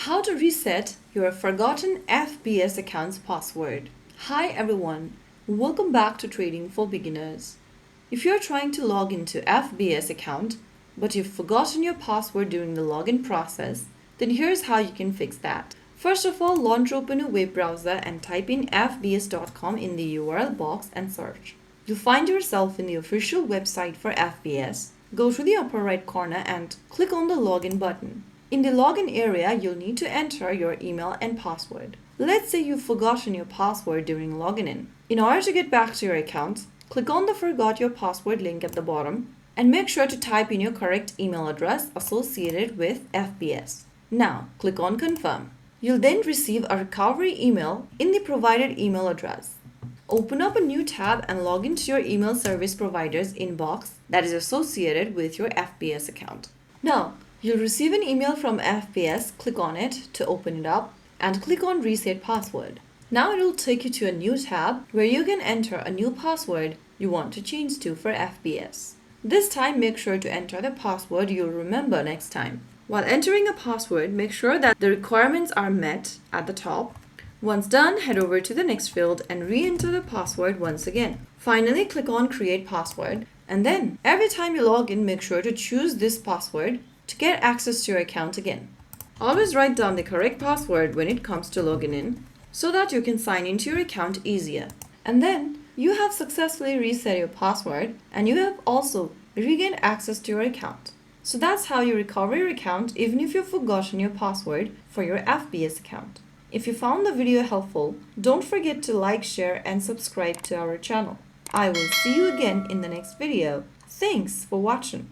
How to reset your forgotten FBS account's password. Hi everyone, welcome back to Trading for Beginners. If you're trying to log into FBS account but you've forgotten your password during the login process, then here's how you can fix that. First of all, launch open a web browser and type in fbs.com in the URL box and search. You'll find yourself in the official website for FBS. Go to the upper right corner and click on the login button. In the login area, you'll need to enter your email and password. Let's say you've forgotten your password during logging in. In order to get back to your account, click on the Forgot Your Password link at the bottom and make sure to type in your correct email address associated with FBS. Now, click on Confirm. You'll then receive a recovery email in the provided email address. Open up a new tab and log into your email service provider's inbox that is associated with your FBS account. Now, you'll receive an email from FBS, click on it to open it up and click on Reset Password. Now it will take you to a new tab where you can enter a new password you want to change to for FBS. This time make sure to enter the password you'll remember next time. While entering a password, make sure that the requirements are met at the top. Once done, head over to the next field and re-enter the password once again. Finally, click on Create Password and then every time you log in, make sure to choose this password to get access to your account again. Always write down the correct password when it comes to logging in so that you can sign into your account easier. And then you have successfully reset your password and you have also regained access to your account. So that's how you recover your account even if you've forgotten your password for your FBS account. If you found the video helpful, don't forget to like, share and subscribe to our channel. I will see you again in the next video. Thanks for watching.